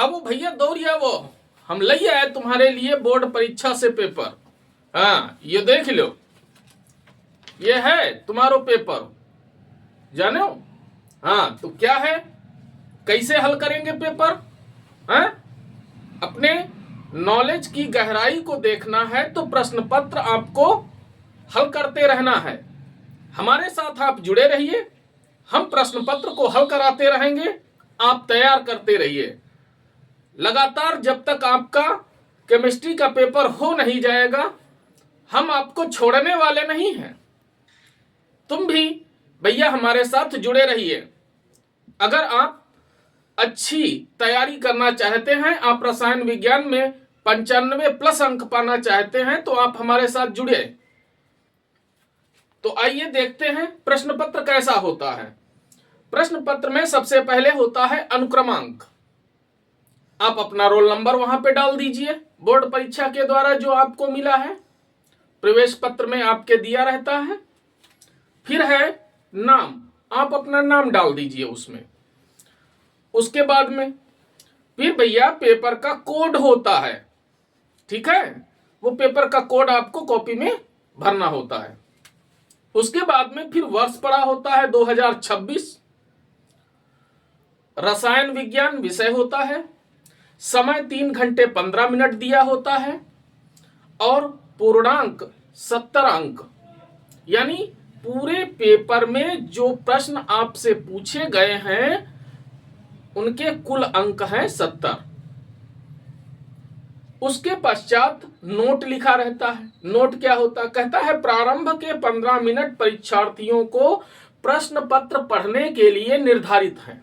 अब भैया दौड़िया वो हम ले आए तुम्हारे लिए बोर्ड परीक्षा से पेपर। हाँ ये देख लो, ये है तुम्हारो पेपर, जानो। हाँ तो क्या है, कैसे हल करेंगे पेपर? हाँ अपने नॉलेज की गहराई को देखना है तो प्रश्न पत्र आपको हल करते रहना है। हमारे साथ आप जुड़े रहिए, हम प्रश्न पत्र को हल कराते रहेंगे, आप तैयार करते रहिए लगातार। जब तक आपका केमिस्ट्री का पेपर हो नहीं जाएगा, हम आपको छोड़ने वाले नहीं हैं। तुम भी भैया हमारे साथ जुड़े रहिए। अगर आप अच्छी तैयारी करना चाहते हैं, आप रसायन विज्ञान में 95+ अंक पाना चाहते हैं, तो आप हमारे साथ जुड़े। तो आइए देखते हैं प्रश्न पत्र कैसा होता है। प्रश्न पत्र में सबसे पहले होता है अनुक्रमांक। आप अपना रोल नंबर वहां पे डाल दीजिए, बोर्ड परीक्षा के द्वारा जो आपको मिला है, प्रवेश पत्र में आपके दिया रहता है। फिर है नाम, आप अपना नाम डाल दीजिए उसमें। उसके बाद में फिर भैया पेपर का कोड होता है, ठीक है, वो पेपर का कोड आपको कॉपी में भरना होता है। उसके बाद में फिर वर्ष पड़ा होता है 2026, रसायन विज्ञान विषय होता है, समय 3 घंटे 15 मिनट दिया होता है और पूर्णांक 70 अंक। यानी पूरे पेपर में जो प्रश्न आपसे पूछे गए हैं उनके कुल अंक हैं 70। उसके पश्चात नोट लिखा रहता है। नोट क्या होता है? कहता है प्रारंभ के 15 मिनट परीक्षार्थियों को प्रश्न पत्र पढ़ने के लिए निर्धारित हैं।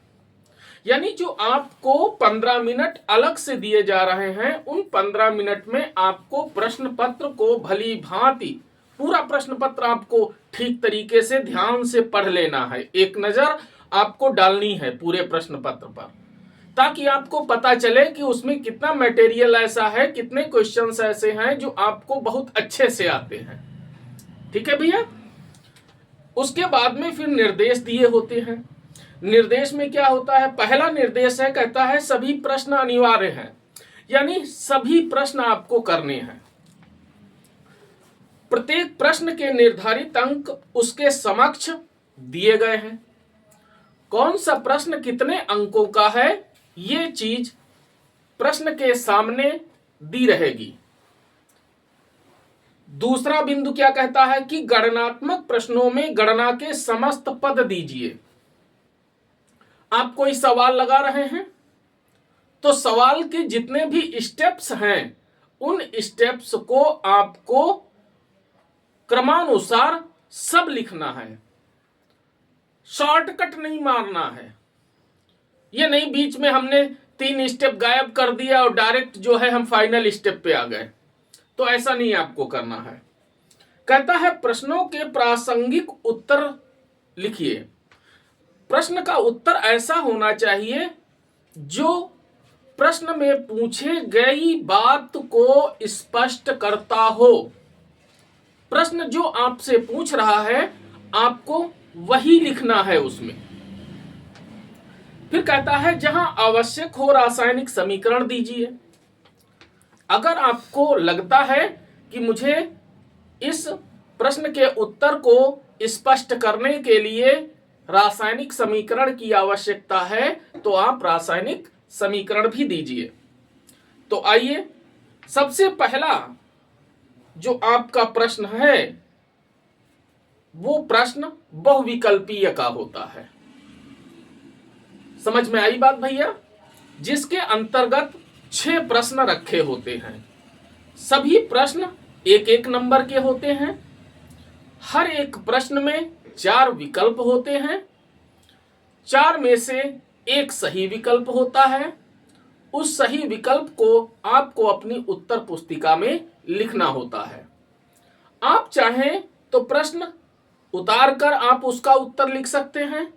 यानी जो आपको 15 मिनट अलग से दिए जा रहे हैं, उन 15 मिनट में आपको प्रश्न पत्र को भली भांति, पूरा प्रश्न पत्र आपको ठीक तरीके से ध्यान से पढ़ लेना है। एक नजर आपको डालनी है पूरे प्रश्न पत्र पर, ताकि आपको पता चले कि उसमें कितना मटेरियल ऐसा है, कितने क्वेश्चंस ऐसे हैं जो आपको बहुत अच्छे से आते हैं। ठीक है भैया। उसके बाद में फिर निर्देश दिए होते हैं। निर्देश में क्या होता है? पहला निर्देश है, कहता है सभी प्रश्न अनिवार्य हैं। यानी सभी प्रश्न आपको करने हैं। प्रत्येक प्रश्न के निर्धारित अंक उसके समक्ष दिए गए हैं। कौन सा प्रश्न कितने अंकों का है, ये चीज प्रश्न के सामने दी रहेगी। दूसरा बिंदु क्या कहता है कि गणनात्मक प्रश्नों में गणना के समस्त पद दीजिए। आप कोई सवाल लगा रहे हैं तो सवाल के जितने भी स्टेप्स हैं, उन स्टेप्स को आपको क्रमानुसार सब लिखना है। शॉर्टकट नहीं मारना है। ये नहीं बीच में हमने 3 स्टेप गायब कर दिया और डायरेक्ट जो है हम फाइनल स्टेप पे आ गए, तो ऐसा नहीं आपको करना है। कहता है प्रश्नों के प्रासंगिक उत्तर लिखिए। प्रश्न का उत्तर ऐसा होना चाहिए जो प्रश्न में पूछे गई बात को स्पष्ट करता हो। प्रश्न जो आपसे पूछ रहा है आपको वही लिखना है उसमें। फिर कहता है जहां आवश्यक हो रासायनिक समीकरण दीजिए। अगर आपको लगता है कि मुझे इस प्रश्न के उत्तर को स्पष्ट करने के लिए रासायनिक समीकरण की आवश्यकता है, तो आप रासायनिक समीकरण भी दीजिए। तो आइए, सबसे पहला जो आपका प्रश्न है वो प्रश्न बहुविकल्पीय का होता है। समझ में आई बात भैया? जिसके अंतर्गत 6 प्रश्न रखे होते हैं। सभी प्रश्न 1-1 नंबर के होते हैं। हर एक प्रश्न में 4 विकल्प होते हैं। 4 में से एक सही विकल्प होता है। उस सही विकल्प को आपको अपनी उत्तर पुस्तिका में लिखना होता है। आप चाहें तो प्रश्न उतार कर आप उसका उत्तर लिख सकते हैं।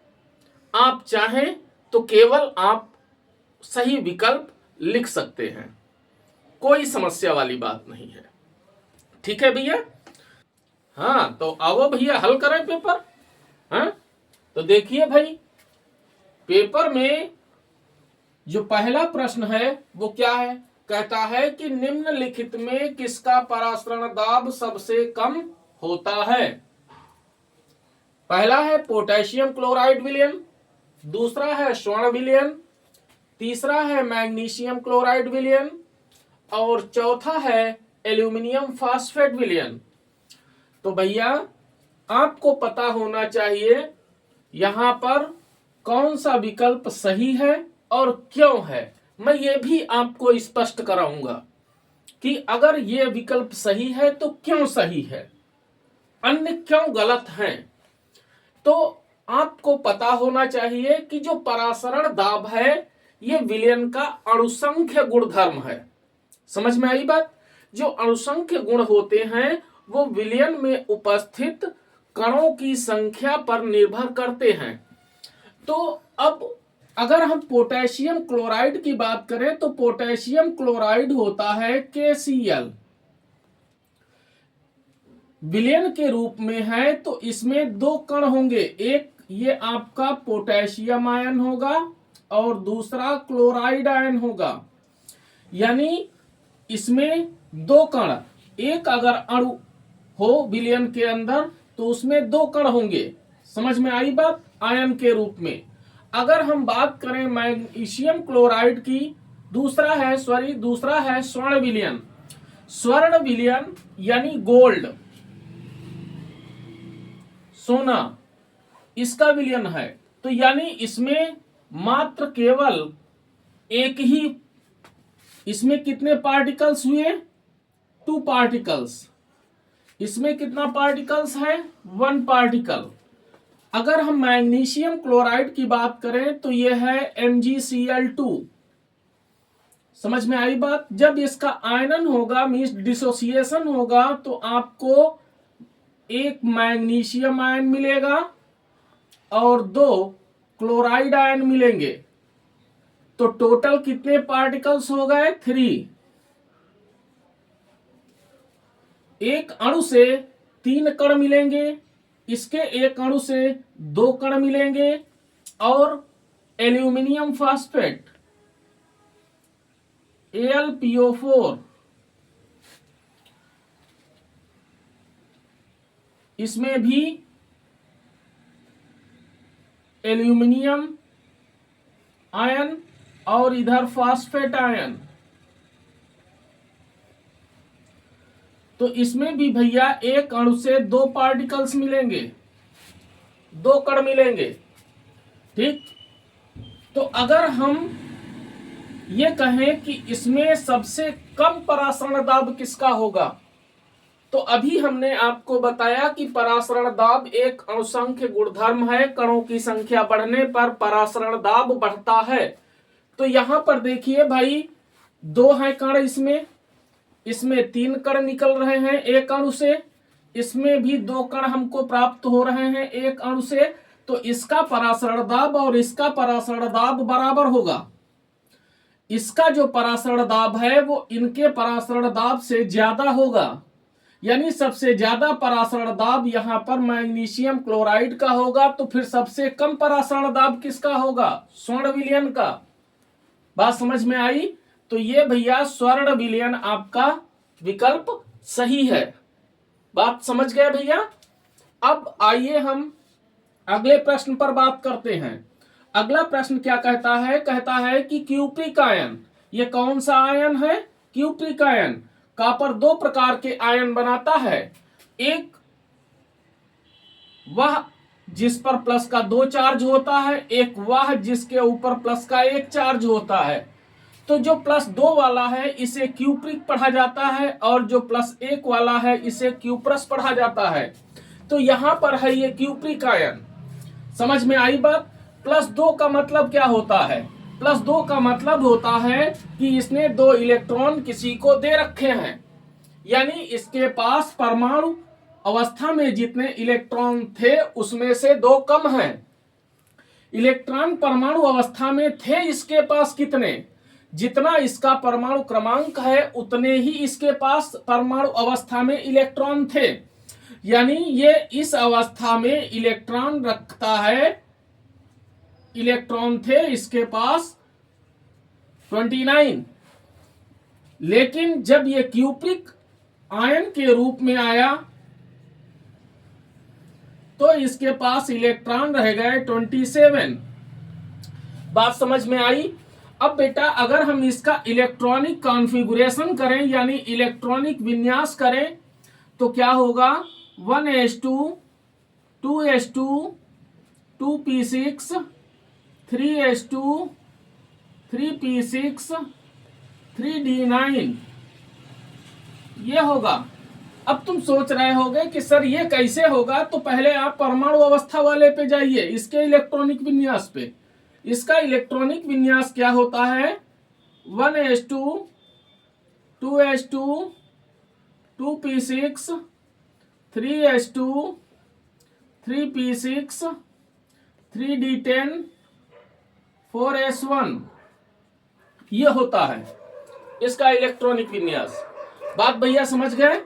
आप चाहें तो केवल आप सही विकल्प लिख सकते हैं। कोई समस्या वाली बात नहीं है। ठीक है भैया? हाँ तो आओ भैया हल करें पेपर। हाँ तो देखिए भाई, पेपर में जो पहला प्रश्न है वो क्या है, कहता है कि निम्नलिखित में किसका परासरण दाब सबसे कम होता है। पहला है पोटेशियम क्लोराइड विलयन, दूसरा है स्वर्ण विलयन, तीसरा है मैग्नीशियम क्लोराइड विलयन और चौथा है एल्यूमिनियम फास्फेट विलयन। तो भैया आपको पता होना चाहिए यहां पर कौन सा विकल्प सही है और क्यों है। मैं ये भी आपको स्पष्ट कराऊंगा कि अगर ये विकल्प सही है तो क्यों सही है, अन्य क्यों गलत हैं। तो आपको पता होना चाहिए कि जो परासरण दाब है ये विलयन का अणुसंख्य गुणधर्म है। समझ में आई बात। जो अणुसंख्य गुण होते हैं वो विलयन में उपस्थित कणों की संख्या पर निर्भर करते हैं। तो अब अगर हम पोटेशियम क्लोराइड की बात करें तो पोटेशियम क्लोराइड होता है KCl, विलयन के रूप में है तो इसमें दो कण होंगे, एक ये आपका पोटेशियम आयन होगा और दूसरा क्लोराइड आयन होगा। यानी इसमें दो कण, एक अगर अणु हो विलयन के अंदर तो उसमें दो कण होंगे। समझ में आई बात। आयन के रूप में अगर हम बात करें मैग्नीशियम क्लोराइड की, दूसरा है स्वर्ण विलयन। स्वर्ण विलयन यानी गोल्ड, सोना, इसका विलयन है। तो यानी इसमें मात्र केवल एक ही, इसमें कितने पार्टिकल्स हुए, 2 पार्टिकल्स। इसमें कितना पार्टिकल्स है, 1 पार्टिकल। अगर हम मैग्नीशियम क्लोराइड की बात करें तो यह है MgCl2। समझ में आई बात। जब इसका आयनन होगा मींस डिसोसिएशन होगा तो आपको एक मैग्नीशियम आयन मिलेगा और 2 क्लोराइड आयन मिलेंगे। तो टोटल कितने पार्टिकल्स हो गए, 3। एक अणु से 3 कण मिलेंगे, इसके एक अणु से 2 कण मिलेंगे और एल्यूमिनियम फास्फेट AlPO4, इसमें भी एल्यूमिनियम आयन और इधर फास्फेट आयन। तो इसमें भी भैया एक अणु से 2 पार्टिकल्स मिलेंगे, 2 कण मिलेंगे। ठीक। तो अगर हम ये कहें कि इसमें सबसे कम परासरण दाब किसका होगा, तो अभी हमने आपको बताया कि परासरण दाब एक अणुसंख्य गुणधर्म है, कणों की संख्या बढ़ने पर परासरण दाब बढ़ता है। तो यहां पर देखिए भाई 2 है कण, इसमें 3 कण निकल रहे हैं एक अणु से, इसमें भी 2 कण हमको प्राप्त हो रहे हैं एक अणु से। तो इसका परासरण दाब और इसका परासरण दाब बराबर होगा। इसका जो परासरण दाब है वो इनके परासरण दाब से ज्यादा होगा। यानी सबसे ज्यादा परासरण दाब यहां पर मैग्नीशियम क्लोराइड का होगा। तो फिर सबसे कम परासरण दाब किसका होगा, स्वर्ण विलयन का। बात समझ में आई। तो ये भैया स्वर्ण विलयन आपका विकल्प सही है। बात समझ गए भैया। अब आइए हम अगले प्रश्न पर बात करते हैं। अगला प्रश्न क्या कहता है, कहता है कि क्यूप्रिक आयन, ये कौन सा आयन है, क्यूप्रिक आयन। कॉपर 2 प्रकार के आयन बनाता है, एक वह जिस पर प्लस का 2 चार्ज होता है, एक वह जिसके ऊपर प्लस का 1 चार्ज होता है। तो जो +2 वाला है इसे क्यूप्रिक पढ़ा जाता है और जो +1 वाला है इसे क्यूप्रस पढ़ा जाता है। तो यहां पर है ये क्यूप्रिक आयन। समझ में आई बात। +2 का मतलब क्या होता है, +2 का मतलब होता है कि इसने 2 इलेक्ट्रॉन किसी को दे रखे हैं। यानी इसके पास परमाणु अवस्था में जितने इलेक्ट्रॉन थे उसमें से 2 कम हैं। इलेक्ट्रॉन परमाणु अवस्था में थे इसके पास कितने, जितना इसका परमाणु क्रमांक है उतने ही इसके पास परमाणु अवस्था में इलेक्ट्रॉन थे। यानी ये इस अवस्था में इलेक्ट्रॉन रखता है, इलेक्ट्रॉन थे इसके पास 29। लेकिन जब ये क्यूप्रिक आयन के रूप में आया तो इसके पास इलेक्ट्रॉन रह गए 27। बात समझ में आई। अब बेटा अगर हम इसका इलेक्ट्रॉनिक कॉन्फ़िगरेशन करें यानी इलेक्ट्रॉनिक विन्यास करें तो क्या होगा, 1s2 2s2 2p6 3s2 3p6 3d9 ये होगा। अब तुम सोच रहे होगे कि सर ये कैसे होगा, तो पहले आप परमाणु अवस्था वाले पे जाइए, इसके इलेक्ट्रॉनिक विन्यास पे। इसका इलेक्ट्रॉनिक विन्यास क्या होता है, 1s2 2s2 2p6 3s2 3p6 3d10 4s1 ये होता है इसका इलेक्ट्रॉनिक विन्यास। बात भैया समझ गए।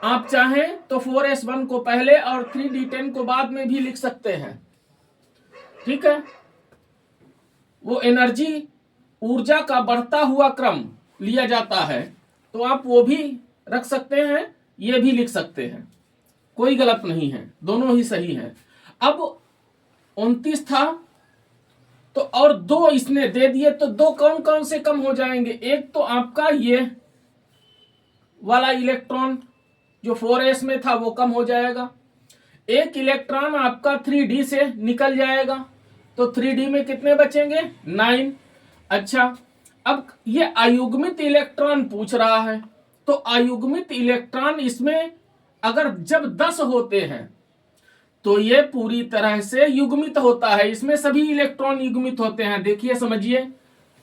आप चाहें तो 4s1 को पहले और 3d10 को बाद में भी लिख सकते हैं, ठीक है। वो एनर्जी ऊर्जा का बढ़ता हुआ क्रम लिया जाता है, तो आप वो भी रख सकते हैं, ये भी लिख सकते हैं, कोई गलत नहीं है, दोनों ही सही है। अब 29 था तो और 2 इसने दे दिए, तो 2 कौन कौन से कम हो जाएंगे। एक तो आपका ये वाला इलेक्ट्रॉन जो 4s में था वो कम हो जाएगा, एक इलेक्ट्रॉन आपका 3d से निकल जाएगा, तो 3d में कितने बचेंगे, 9। अच्छा, अब ये अयुग्मित इलेक्ट्रॉन पूछ रहा है, तो अयुग्मित इलेक्ट्रॉन इसमें अगर जब 10 होते हैं तो ये पूरी तरह से युग्मित होता है, इसमें सभी इलेक्ट्रॉन युग्मित होते हैं। देखिए समझिए,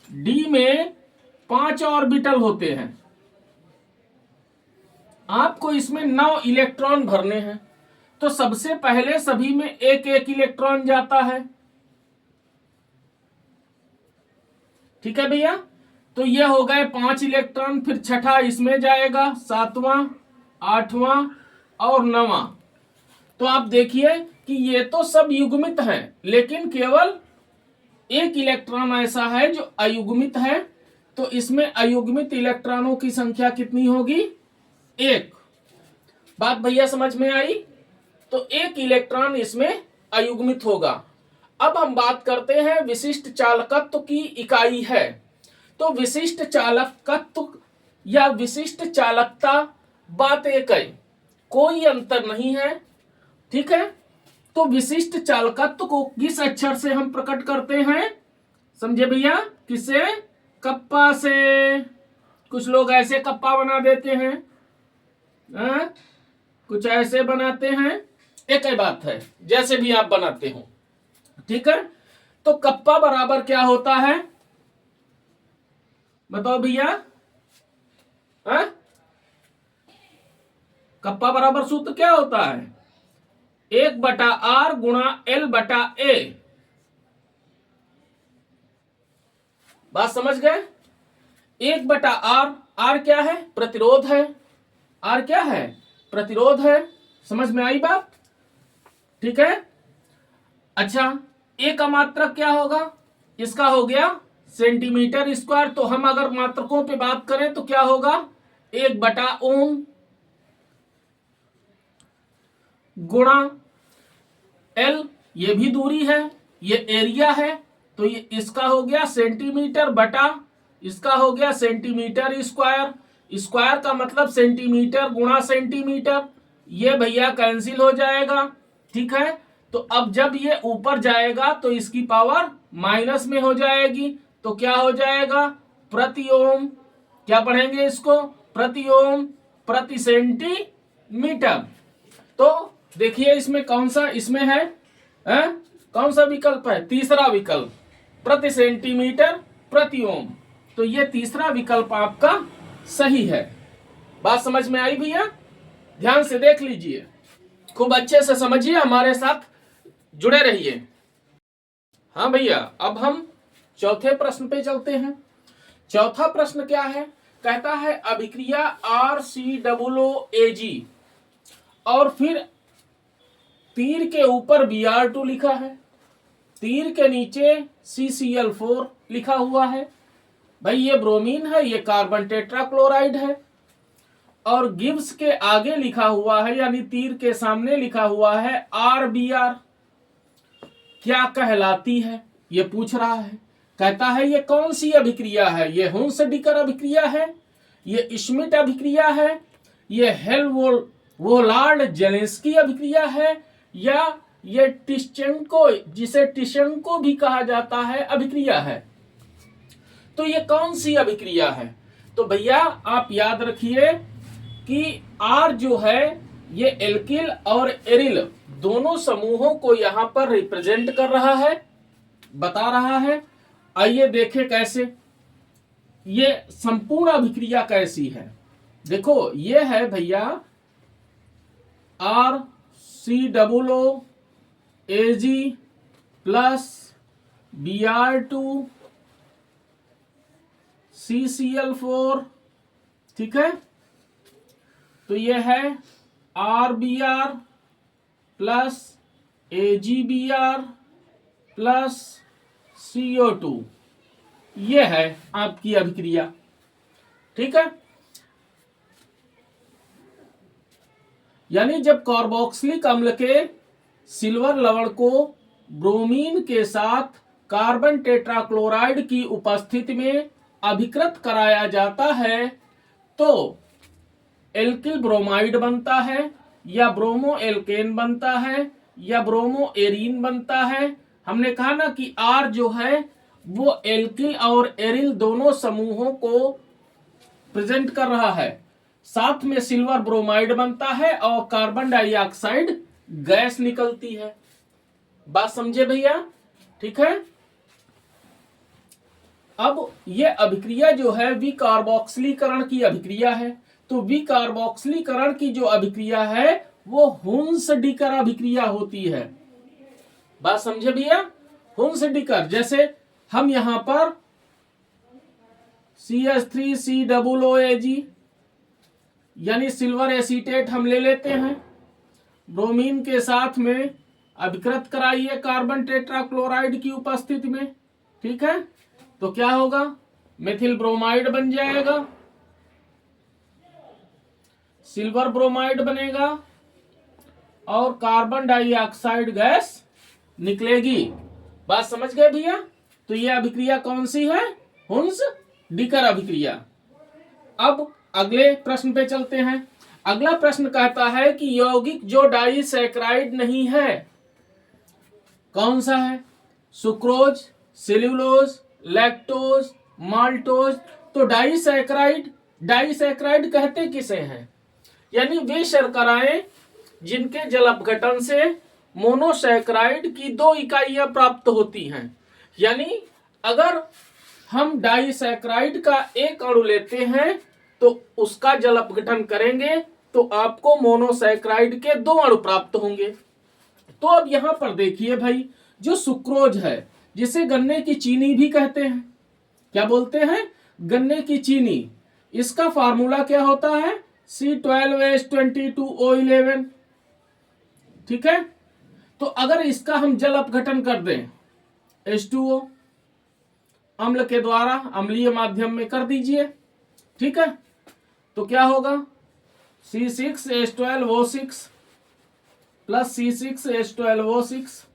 d में 5 ऑर्बिटल होते हैं, आपको इसमें 9 इलेक्ट्रॉन भरने हैं, तो सबसे पहले सभी में एक एक इलेक्ट्रॉन जाता है, ठीक है भैया। तो ये हो गए 5 इलेक्ट्रॉन, फिर छठा इसमें जाएगा, 7वां 8वां और 9वां। तो आप देखिए कि ये तो सब युग्मित हैं, लेकिन केवल एक इलेक्ट्रॉन ऐसा है जो अयुग्मित है, तो इसमें अयुग्मित इलेक्ट्रॉनों की संख्या कितनी होगी, 1। बात भैया समझ में आई। तो एक इलेक्ट्रॉन इसमें अयुग्मित होगा। अब हम बात करते हैं विशिष्ट चालकत्व की इकाई है, तो विशिष्ट चालकत्व या विशिष्ट चालकता बात एक है, कोई अंतर नहीं है, ठीक है। तो विशिष्ट चालकत्व को किस अक्षर से हम प्रकट करते हैं, समझे भैया, किससे, कप्पा से। कुछ लोग ऐसे कप्पा बना देते हैं, कुछ ऐसे बनाते हैं, एक ही बात है, जैसे भी आप बनाते हो, ठीक है। तो कप्पा बराबर क्या होता है, बताओ भैया, कप्पा बराबर सूत्र क्या होता है, 1/r गुणा L/A। बात समझ गए। 1/r, r क्या है, प्रतिरोध है, r क्या है, प्रतिरोध है, समझ में आई बात, ठीक है। अच्छा, a का मात्रक क्या होगा, इसका हो गया सेंटीमीटर स्क्वायर, तो हम अगर मात्रकों पे बात करें तो क्या होगा, 1/ओम गुणा L, ये भी दूरी है, ये एरिया है, तो ये इसका हो गया सेंटीमीटर बटा इसका हो गया सेंटीमीटर स्क्वायर। स्क्वायर का मतलब सेंटीमीटर गुणा सेंटीमीटर, ये भैया कैंसिल हो जाएगा, ठीक है। तो अब जब ये ऊपर जाएगा तो इसकी पावर माइनस में हो जाएगी, तो क्या हो जाएगा, प्रति ओम, क्या पढ़ेंगे इसको, प्रति ओम प्रति सेंटीमीटर। तो देखिए इसमें कौन सा इसमें है, कौन सा विकल्प है, तीसरा विकल्प, प्रति सेंटीमीटर प्रति ओम। तो ये तीसरा विकल्प आपका सही है। बात समझ में आई भैया, ध्यान से देख लीजिए, खूब अच्छे से समझिए, हमारे साथ जुड़े रहिए। हाँ भैया, अब हम चौथे प्रश्न पे चलते हैं। चौथा प्रश्न क्या है, कहता है अभिक्रिया RCOOAg और फिर तीर के ऊपर Br2 लिखा है, तीर के नीचे CCl4 लिखा हुआ है, भाई ये ब्रोमीन है, ये कार्बन टेट्राक्लोराइड है, और गिब्स के आगे लिखा हुआ है यानी तीर के सामने लिखा हुआ है RBr, क्या कहलाती है ये पूछ रहा है। कहता है ये कौन सी अभिक्रिया है, ये हुंस-डिकर अभिक्रिया है, ये श्मिट अभिक्रिया है, ये हेल्महोल्ट्ज जेलेंस्की अभिक्रिया है, या ये टिश्चेंको, जिसे टिशेंको भी कहा जाता है, अभिक्रिया है। तो ये कौन सी अभिक्रिया है? तो भैया आप याद रखिए कि R जो है ये एल्किल और एरिल दोनों समूहों को यहां पर रिप्रेजेंट कर रहा है, बता रहा है। आइए देखें कैसे ये संपूर्ण अभिक्रिया कैसी है। देखो ये है भैया RCOO AG plus Br2 CCl4, ठीक है। तो ये है RBr plus AgBr plus CO2, ये है आपकी अभिक्रिया, ठीक है। यानी जब कार्बोक्सिलिक अम्ल के सिल्वर लवण को ब्रोमीन के साथ कार्बन टेट्राक्लोराइड की उपस्थिति में अभिकृत कराया जाता है तो एल्किल ब्रोमाइड बनता है, या ब्रोमो एल्केन बनता है, या ब्रोमो एरीन बनता है। हमने कहा ना कि R जो है वो एल्किल और एरिल दोनों समूहों को प्रेजेंट कर रहा है, साथ में सिल्वर ब्रोमाइड बनता है और कार्बन डाइऑक्साइड गैस निकलती है। बात समझे भैया, ठीक है। अब ये अभिक्रिया जो है विकार्बोक्सिलीकरण की अभिक्रिया है, तो विकार्बोक्सिलीकरण की जो अभिक्रिया है वो हुंस-डिकर अभिक्रिया होती है। बात समझे भैया, हुंस-डिकर, जैसे हम यहां पर CH3COOAG यानी सिल्वर एसीटेट हम ले लेते हैं, ब्रोमीन के साथ में अभिकृत कराइए कार्बन टेट्राक्लोराइड की उपस्थिति में, ठीक है। तो क्या होगा, मेथिल ब्रोमाइड बन जाएगा, सिल्वर ब्रोमाइड बनेगा और कार्बन डाइऑक्साइड गैस निकलेगी। बात समझ गए भैया। तो यह अभिक्रिया कौन सी है, हुंस-डिकर अभिक्रिया। अब अगले प्रश्न पे चलते हैं। अगला प्रश्न कहता है कि यौगिक जो डाइसैकराइड नहीं है कौन सा है, सुक्रोज, सेल्यूलोज, लैक्टोज, माल्टोज। तो डाइसैकराइड कहते किसे हैं, यानी वे शर्कराएं जिनके जल अपघटन से मोनोसैकराइड की 2 इकाइयां प्राप्त होती हैं। यानी अगर हम डाइसैकराइड का एक अणु लेते हैं तो उसका जल अपघटन करेंगे तो आपको मोनोसैकराइड के 2 अणु प्राप्त होंगे। तो अब यहां पर देखिए भाई, जो सुक्रोज है जिसे गन्ने की चीनी भी कहते हैं, क्या बोलते हैं, गन्ने की चीनी, इसका फार्मूला क्या होता है, C12H22O11, ठीक है। तो अगर इसका हम जल अपघटन कर दें H2O अम्ल के द्वारा, अम्लीय माध्यम में कर दीजिए, ठीक है। तो क्या होगा, C6H12O6 प्लस C6H12O6,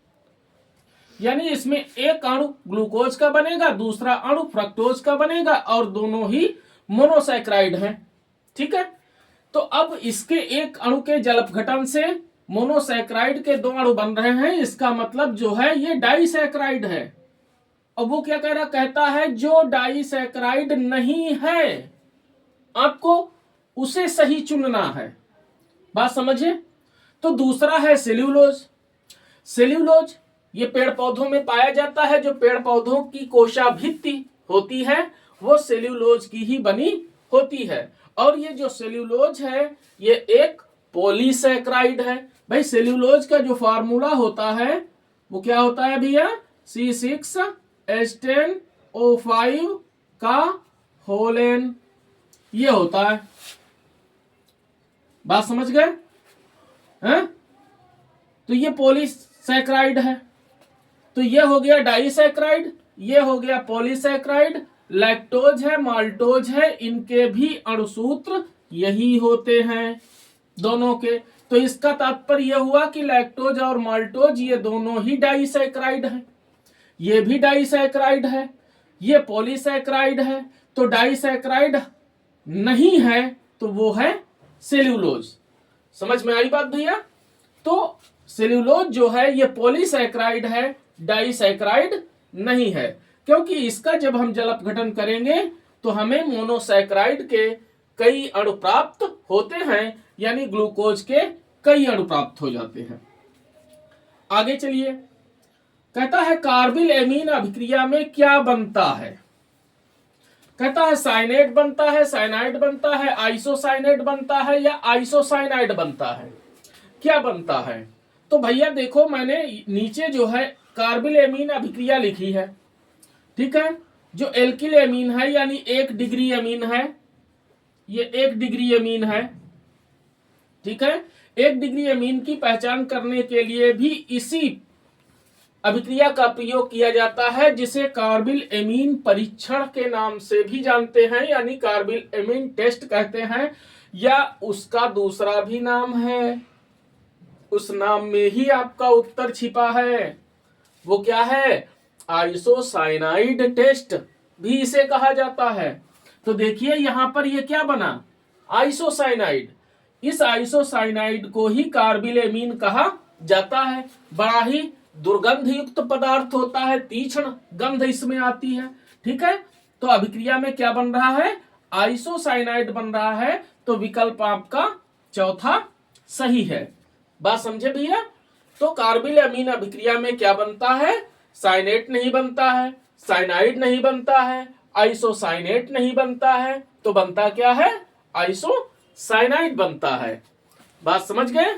यानी इसमें एक अणु ग्लूकोज का बनेगा, दूसरा अणु फ्रक्टोज का बनेगा और दोनों ही मोनोसैकराइड हैं, ठीक है। तो अब इसके एक अणु के जल अपघटन से मोनोसैकराइड के 2 अणु बन रहे हैं, इसका मतलब जो है ये डाइसैकराइड है। अब वो क्या कह रहा, कहता है जो डाइसैकराइड नहीं है आपको उसे सही चुनना है। बात समझिए। तो दूसरा है सेल्यूलोज। सेल्यूलोज ये पेड़ पौधों में पाया जाता है, जो पेड़ पौधों की कोशाभित्ति होती है वो सेल्यूलोज की ही बनी होती है। और ये जो सेल्यूलोज है ये एक पॉलीसैकराइड है। भाई सेल्यूलोज का जो फार्मूला होता है वो क्या होता है भैया, C6H10O5 का होल एन, ये होता है। बात समझ गए हैं। तो ये पॉलीसैकराइड है, तो ये हो गया डाइसैकराइड, ये हो गया पॉलीसैकराइड। लैक्टोज है, माल्टोज है, इनके भी अणुसूत्र यही होते हैं दोनों के। तो इसका तात्पर्य यह हुआ कि लैक्टोज और माल्टोज ये दोनों ही डाइसैकराइड है, ये भी डाइसैकराइड है, ये पॉलीसैकराइड है। तो डाइसैकराइड नहीं है तो वो है सेल्यूलोज। समझ में आई बात भैया? तो सेल्यूलोज जो है ये पॉलीसैकराइड है, डाइसैकराइड नहीं है, क्योंकि इसका जब हम जल अपघटन करेंगे तो हमें मोनोसैकराइड के कई अणु प्राप्त होते हैं, यानी ग्लूकोज के कई अणु प्राप्त हो जाते हैं। आगे चलिए, कहता है कार्बिल एमीन अभिक्रिया में क्या बनता है? कहता है साइनेट बनता है, साइनाइड बनता है, आइसोसाइनेट बनता है या आइसोसाइनाइड बनता है, क्या बनता है? तो भैया देखो, मैंने नीचे जो है कार्बिल एमीन अभिक्रिया लिखी है, ठीक है। जो एल्किल एमीन है यानी 1 डिग्री एमीन है, ये 1 डिग्री एमीन है, ठीक है। 1 डिग्री एमीन की पहचान करने के लिए भी इसी अभिक्रिया का प्रयोग किया जाता है, जिसे कार्बिल एमीन परीक्षण के नाम से भी जानते हैं, यानी कार्बिल एमीन टेस्ट कहते हैं, या उसका दूसरा भी नाम है। उस नाम में ही आपका उत्तर छिपा है। वो क्या है? आइसोसाइनाइड टेस्ट भी इसे कहा जाता है। तो देखिए यहां पर ये क्या बना? आइसोसाइनाइड। इस आइसोसाइनाइड को ही कार्बिल एमीन कहा जाता है। बड़ा ही दुर्गंध युक्त पदार्थ होता है, तीक्ष्ण गंध इसमें आती है, ठीक है। तो अभिक्रिया में क्या बन रहा है? आइसोसाइनाइड बन रहा है। तो विकल्प आपका चौथा सही है। बात समझे भैया? तो कार्बिल एमीन अभिक्रिया में क्या बनता है? साइनेट नहीं बनता है, साइनाइड नहीं बनता है, आइसोसाइनेट नहीं बनता है, तो बनता क्या है? आइसोसाइनाइड बनता है। बात समझ गए?